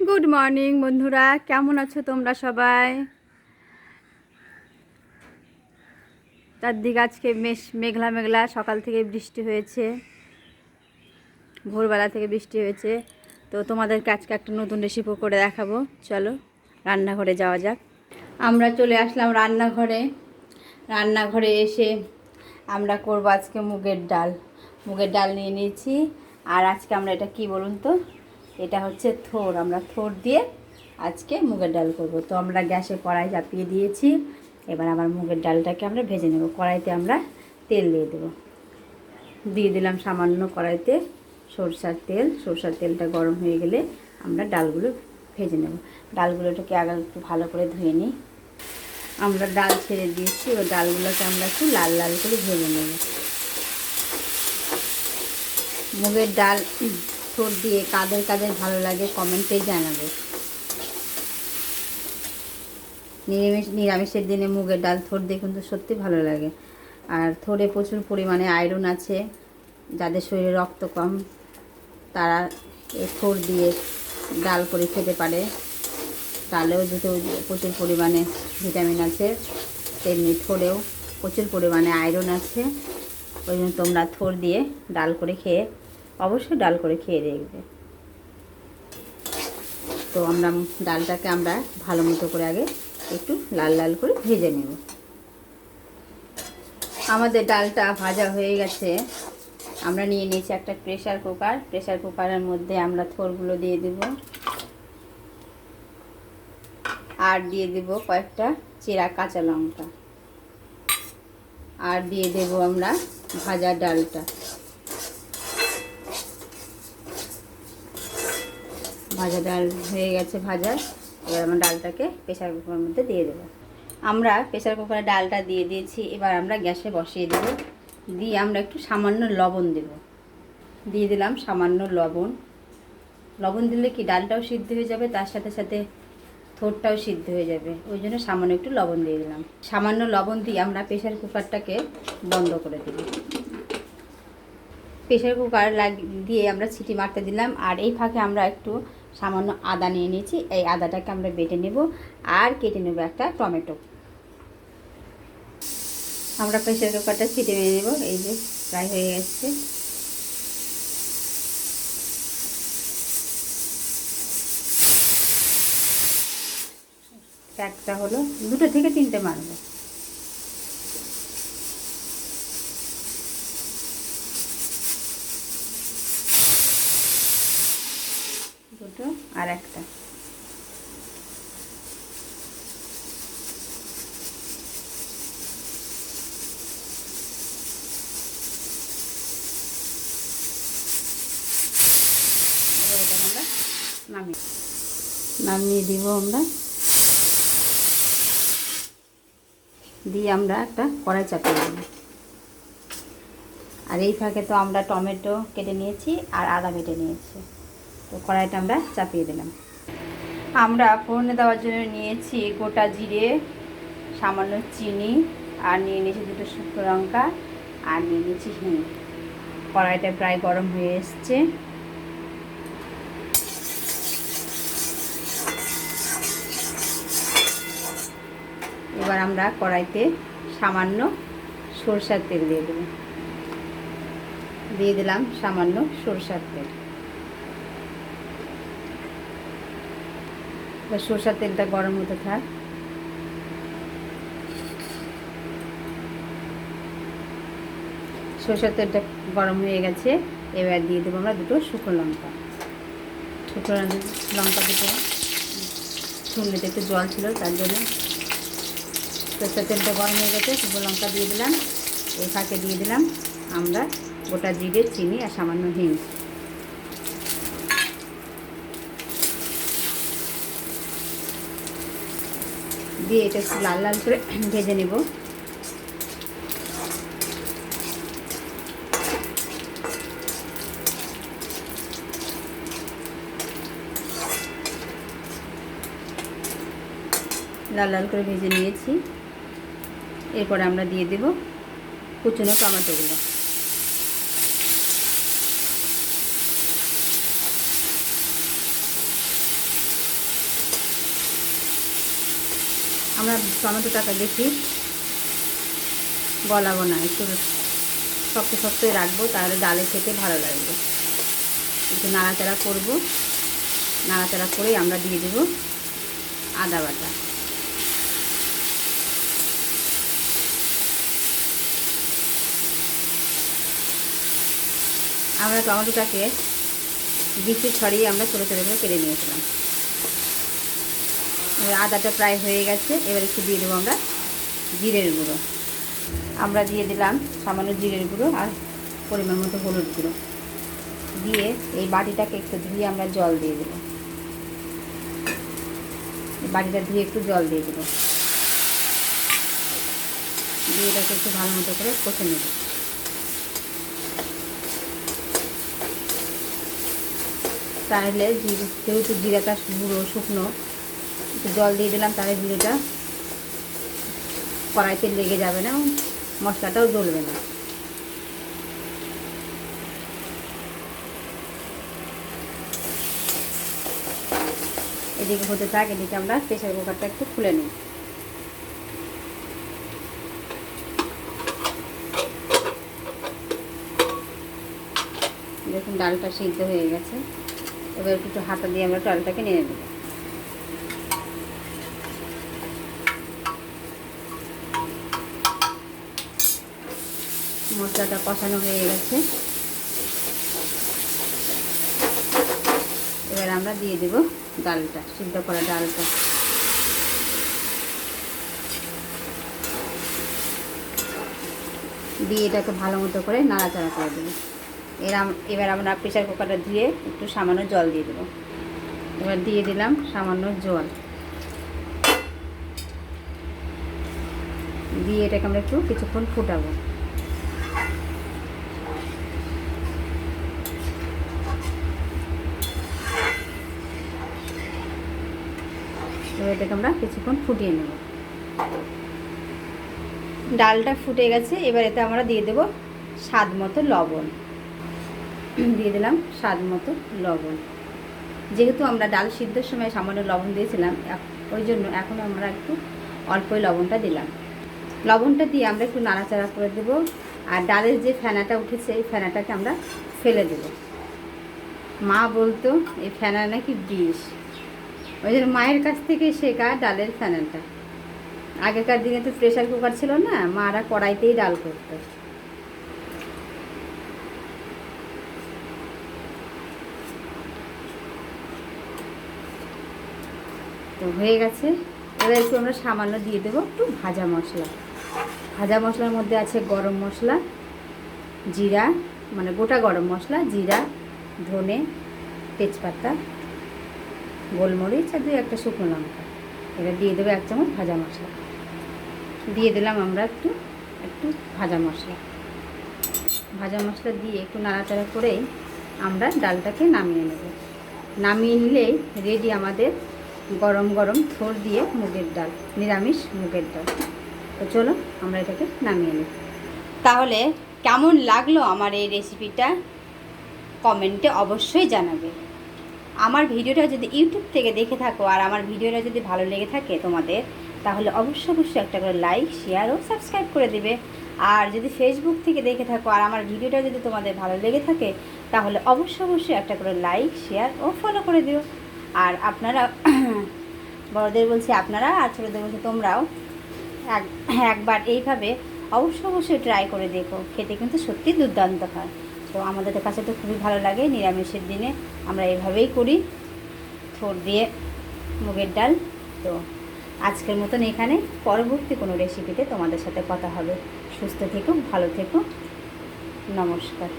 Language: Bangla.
গুড মর্নিং বন্ধুরা, কেমন আছো তোমরা সবাই? চারদিকে আজকে মেঘলা মেঘলা, সকাল থেকে বৃষ্টি হয়েছে, ভোরবেলা থেকে বৃষ্টি হয়েছে। তো তোমাদেরকে আজকে একটা নতুন রেসিপি করে দেখাবো। চলো রান্নাঘরে যাওয়া যাক। আমরা চলে আসলাম রান্নাঘরে এসে আমরা করব আজকে মুগের ডাল নিয়ে নিয়েছি। আর আজকে আমরা এটা কি বলুন তো, এটা হচ্ছে থোড়। আমরা থোড় দিয়ে আজকে মুগের ডাল করব। তো আমরা গ্যাসে কড়াই চাপিয়ে দিয়েছি। এবার আমার মুগের ডালটাকে আমরা ভেজে নেব। কড়াইতে আমরা তেল দিয়ে দিলাম সামান্য কড়াইতে সরষার তেলটা গরম হয়ে গেলে আমরা ডালগুলো ভেজে নেব। ডালগুলোটাকে আগে একটু ভালো করে ধুয়ে নিই। আমরা ডাল ছেড়ে দিয়েছি, ওই ডালগুলোকে আমরা একটু লাল লাল করে ভেজে নেব। মুগের ডাল থোড় দিয়ে কাদের ভালো লাগে কমেন্টে জানাবে। নিরামিষের দিনে মুগের ডাল থোড় দিয়ে কিন্তু সত্যি ভালো লাগে। আর থোড়ে প্রচুর পরিমাণে আয়রন আছে। যাদের শরীরে রক্ত কম তারা এই থোড় দিয়ে ডাল করে খেতে পারে। ডালেও যেহেতু প্রচুর পরিমাণে ভিটামিন আছে, তেমনি থোড়েও প্রচুর পরিমাণে আয়রন আছে। ওই জন্য তোমরা থোড় দিয়ে অবশ্যই ডাল করে খেয়ে দেখবে। তো আমরা ডালটাকে ভালো মতো করে আগে একটু লাল লাল করে ভেজে নেব। আমাদের ডালটা ভাজা হয়ে গেছে। আমরা নিয়ে নিয়েছি একটা প্রেসার কুকারের মধ্যে আমরা থোড়গুলো দিয়ে দেব। আর দিয়ে দেব কয়েকটা চেরা কাঁচা লঙ্কা। আর দিয়ে দেব আমরা ভাজা ডালটা। ভাজা ডাল হয়ে গেছে ভাজা। এবার আমরা ডালটাকে প্রেসার কুকারের মধ্যে দিয়ে দেবো। আমরা প্রেসার কুকারে ডালটা দিয়ে দিয়েছি। এবার আমরা গ্যাসে বসিয়ে দেব। দিয়ে আমরা একটু সামান্য লবণ দেব। দিয়ে দিলাম সামান্য লবণ দিলে কি ডালটাও সিদ্ধ হয়ে যাবে, তার সাথে সাথে থোড়টাও সিদ্ধ হয়ে যাবে। ওই জন্য সামান্য একটু লবণ দিয়ে দিলাম। সামান্য লবণ দিয়ে আমরা প্রেসার কুকারটাকে বন্ধ করে দেব। প্রেসার কুকার দিয়ে আমরা সিটি মারতে দিলাম। আর এই ফাঁকে আমরা একটু সামান্য আদা নিয়ে নিয়েছি। এই আদাটাকে আমরা বেটে নেব আর কেটে নেব একটা টমেটো। আমরা প্রেসার কুকারটা সিটি মেরে নেব। এই যে প্রায় হয়ে গেছে। একটা হলো, 2 থেকে 3টে মারবো। দুটো আর একটা। আমরা নামিয়ে দিব। আমরা দিয়ে আমরা একটা কড়াই চাপিয়ে দেব। আর এই ফাঁকে তো আমরা টমেটো কেটে নিয়েছি আর আদা বেটে নিয়েছি। তো কড়াইটা আমরা চাপিয়ে দিলাম। আমরা ফোড়নে দেওয়ার জন্য নিয়েছি গোটা জিরে, সামান্য চিনি, আর নিয়ে নিয়েছি 2টো শুকনো লঙ্কা, আর নিয়ে নিয়েছি হিং। কড়াইটা প্রায় গরম হয়ে এসছে। এবার আমরা কড়াইতে সামান্য সরষার তেল দিয়ে দিলাম সামান্য সরষার তেল। সরষার তেলটা গরম হতে থাক। সরষার তেলটা গরম হয়ে গেছে। এবার দিয়ে দেবো আমরা 2টো শুকনো লঙ্কা। শুকনো লঙ্কা দুটো শুকনোতে একটু জল ছিল, তার জন্য। সরষার তেলটা গরম হয়ে গেছে, শুকনো লঙ্কা দিয়ে দিলাম। এই ফাঁকে দিয়ে দিলাম আমরা গোটা জিরে, চিনি আর সামান্য হিং। দিয়ে এটা একটু লাল লাল করে ভেজে নেব। লাল লাল করে ভেজে নিয়েছি। এরপরে আমরা দিয়ে দেব কুচনো টমেটোগুলো। আমরা টমেটোটাকে বেশি গলাবো না, একটু শক্ত শক্তই রাখবো, তাহলে ডালে খেতে ভালো লাগবে। একটু নাড়াচাড়া করবো, নাড়াচাড়া করেই আমরা দিয়ে দেবো আদা বাটা। আমরা টমেটোটাকে বিচি ছড়িয়ে আমরা ছোটো ছোটো করে কেটে নিয়েছিলাম। এবার আদাটা প্রায় হয়ে গেছে, এবার একটু দিয়ে দেবো আমরা জিরের গুঁড়ো। আমরা দিয়ে দিলাম সামান্য জিরের গুঁড়ো আর পরিমাণ মতো হলুদ গুঁড়ো দিয়ে এই বাটিটাকে একটু ধুয়ে আমরা জল দিয়ে দেবো। এই বাটিটা ধুয়ে একটু জল দিয়ে দেবো, দিয়ে এটাকে একটু ভালো মতো করে কষে নেব। তাহলে যেহেতু জিরাটা গুঁড়ো শুকনো, একটু জল দিয়ে দিলাম, তাহলে জিরেটা কড়াইতে লেগে যাবে না, মশলাটাও জ্বলবে না। এদিকে হতে থাক, এদিকে আমরা প্রেসার কুকারটা একটু খুলে নিই। দেখুন ডালটা সিদ্ধ হয়ে গেছে, এবার একটু হাতা দিয়ে আমরা ডালটাকে নেড়ে নেব। মশলাটা কষানো হয়ে গেছে, এবার আমরা দিয়ে দেব ডালটা, সিদ্ধ করা ডালটা। দিয়ে এটাকে ভালো মতো করে নাড়াচাড়া করে দেবো। এবার আমরা প্রেসার কুকারটা ধুয়ে একটু সামান্য জল দিয়ে দেবো। এবার দিয়ে দিলাম সামান্য জল, দিয়ে এটাকে আমরা একটু কিছুক্ষণ ফুটাবো। এবার এটাকে আমরা কিছুক্ষণ ফুটিয়ে নেব। ডালটা ফুটে গেছে, এবার এতে আমরা দিয়ে দেব স্বাদ মতো লবণ। দিয়ে দিলাম স্বাদ মতো লবণ। যেহেতু আমরা ডাল সিদ্ধর সময় সামান্য লবণ দিয়েছিলাম, ওই জন্য এখন আমরা একটু অল্পই লবণটা দিলাম। লবণটা দিয়ে আমরা একটু নাড়াচাড়া করে দেবো। আর ডালের যে ফেনাটা উঠেছে, এই ফেনাটাকে আমরা ফেলে দেব। মা বলতো এই ফেনা নাকি বিষ, ওই জন্য মায়ের কাছ থেকে শেখা ডালের ফেনাটা। আগেকার দিনে তো প্রেসার কুকার ছিল না, মারা কড়াইতেই ডাল করতো। তো হয়ে গেছে, এবার একটু আমরা সামান্য দিয়ে দেবো একটু ভাজা মশলা। ভাজা মশলার মধ্যে আছে গরম মশলা, জিরা, মানে গোটা গরম মশলা, জিরা, ধনে, তেজপাতা, গোলমরিচ আর 2-1টা শুকনো লঙ্কা। এবার দিয়ে দেবো 1 চামচ ভাজা মশলা। দিয়ে দিলাম আমরা একটু ভাজা মশলা। ভাজা মশলা দিয়ে একটু নাড়াচাড়া করেই আমরা ডালটাকে নামিয়ে নেব। নামিয়ে নিলেই রেডি আমাদের গরম গরম থোড় দিয়ে মুগের ডাল, নিরামিষ মুগের ডাল। তো চলো আমরা এটাকে নামিয়ে নিই। তাহলে কেমন লাগলো আমার এই রেসিপিটা কমেন্টে অবশ্যই জানাবে। আমার ভিডিওটা যদি ইউটিউব থেকে দেখে থাকো আর আমার ভিডিওটা যদি ভালো লেগে থাকে তোমাদের, তাহলে অবশ্যই একটা করে লাইক, শেয়ার ও সাবস্ক্রাইব করে দেবে। আর যদি ফেসবুক থেকে দেখে থাকো আর আমার ভিডিওটা যদি তোমাদের ভালো লেগে থাকে, তাহলে অবশ্যই একটা করে লাইক, শেয়ার ও ফলো করে দিও। আর আপনারা বড়দের বলছি আপনারা, আর ছোটোদের বলছি তোমরাও একবার এইভাবে অবশ্যই ট্রাই করে দেখো, খেতে কিন্তু সত্যি দুর্দান্ত হয়। তো আমাদের কাছে তো খুবই ভালো লাগে। নিরামিষের দিনে আমরা এভাবেই করি, থোড় দিয়ে মুগের ডাল। তো আজকের মতন এখানে, পরবর্তী কোনো রেসিপিতে তোমাদের সাথে কথা হবে। সুস্থ থেকো, ভালো থেকো, নমস্কার।